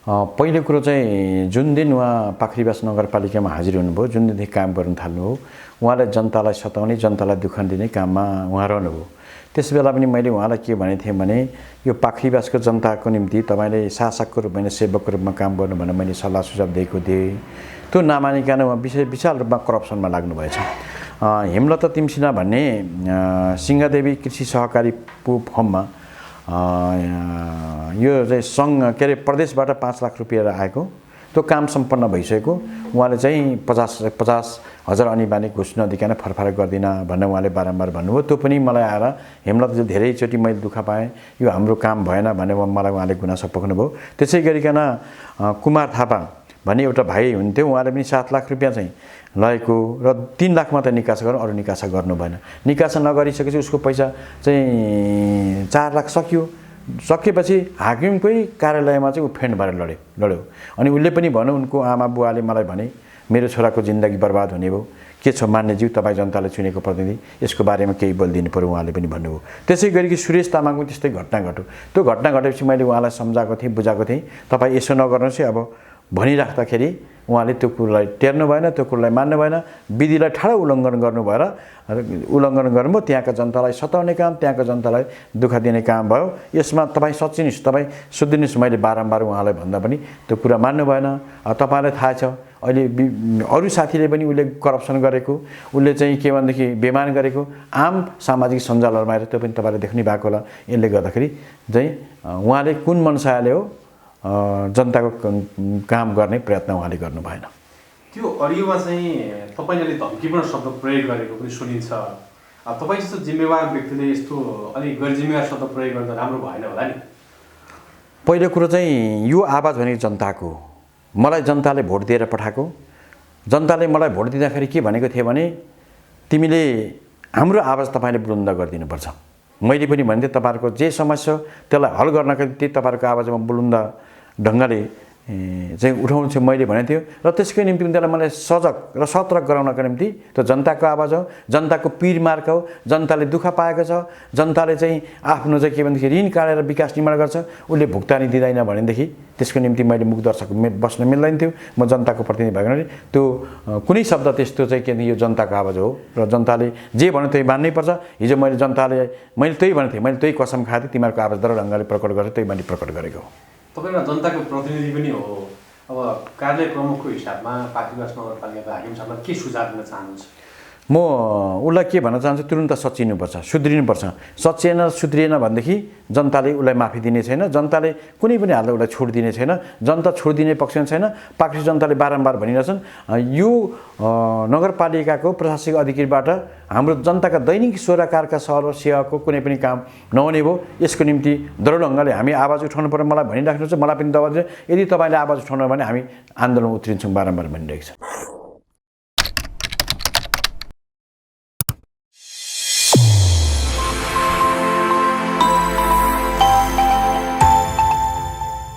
पहिलो कुरो चाहिँ जुन दिन उहाँ पाखरीबास नगरपालिकामा हाजिर हुनुभयो, जुन दिनदेखि काम गर्न थाल्नुभयो, उहाँले जनतालाई सताउने, जनतालाई दुःख दिने काममा उहाँ रहनुभयो। त्यस बेला पनि मैले उहाँलाई के भनेको थिएँ भने यो पाखरीबासको जनताको निम्ति तपाईँले शासकको रूपमा सेवकको रूपमा काम गर्नु भनेर मैले सल्लाह सुझाव दिएको थिएँ। त्यो नमानिकन उहाँ विशाल रूपमा करप्सनमा लाग्नुभएछ। हेमलता तिमसिना भन्ने सिंहदेवी कृषि सहकारी फर्ममा यो चाहिँ सङ्घ के अरे प्रदेशबाट 5 लाख रुपियाँ आएको, त्यो काम सम्पन्न भइसकेको। उहाँले चाहिँ 50,000 अनिवार्य घुस नदिकन फरफर गर्दिनँ भनेर उहाँले बारम्बार भन्नुभयो। त्यो पनि मलाई आएर हेमलता चाहिँ धेरैचोटि मैले दुःख पाएँ, यो हाम्रो काम भएन भनेर मलाई उहाँले गुनासो पोख्नुभयो। त्यसै गरिकन कुमार थापा भन्ने एउटा भाइ हुन्थ्यो, उहाँले पनि 7 लाख रुपियाँ चाहिँ लगेको र 3 लाख मात्रै निकास गर्नु, अरू निकास गर्नु भएन। निकास नगरिसकेपछि उसको पैसा चाहिँ 4 लाख सकिएपछि हाकिमकै कार्यालयमा चाहिँ ऊ फेन्ड भएर लड्यो। अनि उसले पनि भन्यो, उनको आमा बुवाले मलाई भने मेरो छोराको जिन्दगी बर्बाद हुने भयो, के छ मान्यज्यू तपाईँ जनताले चुनेको प्रतिनिधि, यसको बारेमा केही बोलिदिनु पर्यो उहाँले पनि भन्नुभयो। त्यसै गरी सुरेश तामाङको त्यस्तै घटना घट्यो। त्यो घटना घटेपछि मैले उहाँलाई सम्झाएको थिएँ, बुझाएको थिएँ, तपाईँ यसो नगर्नुहोस् है। अब भनिराख्दाखेरि उहाँले त्यो कुरोलाई टेर्नु भएन, त्यो कुरोलाई मान्नु भएन, विधिलाई ठाडो उल्लङ्घन गर्नु भएर उल्लङ्घन गर्नुभयो। त्यहाँका जनतालाई सताउने काम, त्यहाँका जनतालाई दुःख दिने काम भयो। यसमा तपाईँ सच्चिनुहोस्, तपाईँ सुध्रिनुहोस्। मैले बारम्बार उहाँलाई भन्दा पनि त्यो कुरा मान्नु भएन। तपाईँलाई थाहा छ अहिले अरू साथीले पनि उसले करप्सन गरेको, उसले चाहिँ के भनेदेखि बेमान गरेको आम सामाजिक सञ्जालहरूमा आएर त्यो पनि तपाईँले देख्नु भएको होला। यसले गर्दाखेरि चाहिँ उहाँले कुन मनसायले हो जनताको काम गर्ने प्रयत्न उहाँले गर्नु भएन। त्यो अडियोमा चाहिँ तपाईँले धम्कीपूर्ण शब्द प्रयोग गरेको पनि सुनिन्छ। तपाईँ जस्तो जिम्मेवार व्यक्तिले यस्तो अलिक गैरजिम्मेवार शब्द प्रयोग गर्दा राम्रो भएन होला नि? पहिलो कुरो चाहिँ यो आवाज भनेको जनताको, मलाई जनताले भोट दिएर पठाएको। जनताले मलाई भोट दिँदाखेरि के भनेको थियो भने तिमीले हाम्रो आवाज तपाईँले बुलन्द गरिदिनुपर्छ। मैले पनि भन्थेँ तपाईँहरूको जे समस्या हो त्यसलाई हल गर्नका निम्ति तपाईँहरूको आवाजमा बुलन्द ढङ्गले चाहिँ उठाउनु चाहिँ मैले भनेको थियो। र त्यसकै निम्ति त्यसलाई मलाई सजग र सतर्क गराउनका निम्ति त्यो जनताको आवाज हो, जनताको पीर मार्ग हो, जनताले दुःख पाएको छ, जनताले चाहिँ आफ्नो चाहिँ के भनेदेखि ऋण काटेर विकास निर्माण गर्छ, उसले भुक्तानी दिँदैन भनेदेखि त्यसको निम्ति मैले मुख दर्शक बस्न मिल्दैन थियो। म जनताको प्रतिनिधि भएको हुनाले त्यो कुनै शब्द त्यस्तो चाहिँ के यो जनताको आवाज हो र जनताले जे भन्यो त्यही मान्नै पर्छ। हिजो मैले त्यही भनेको थिएँ, मैले त्यही कसम खाएको थिएँ, तिमीहरूको आवाज दर ढङ्गले प्रकट गर्छ, त्यही मैले प्रकट गरेको हो। तपाईँ एउटा जनताको प्रतिनिधि पनि हो। अब कार्यालय प्रमुखको हिसाबमा पाखरीबास नगरपालिकाको हाकिम साहबलाई के सुझाव दिन चाहनुहुन्छ? म उसलाई के भन्न चाहन्छु, तुरुन्त सच्चिनुपर्छ, सुध्रिनुपर्छ। सुध्रिएन भनेदेखि जनताले उसलाई माफी दिने छैन, जनताले कुनै पनि हालतमा उसलाई छोड दिने छैन। जनता छोड दिने पक्षमा छैन। पाखरी जनताले बारम्बार भनिरहेछन् यो नगरपालिकाको प्रशासनिक अधिकारीबाट हाम्रो जनताका दैनिक स्वरोकारका सेवाको कुनै पनि काम नहुने भयो। यसको निम्ति दृढ ढङ्गले हामी आवाज उठाउनु पर्यो। मलाई भनिराख्नुहुन्छ, मलाई पनि दबाब दिनु। यदि तपाईँले आवाज उठाउनु भने हामी आन्दोलन उत्रिन्छौँ बारम्बार भनिरहेको छ।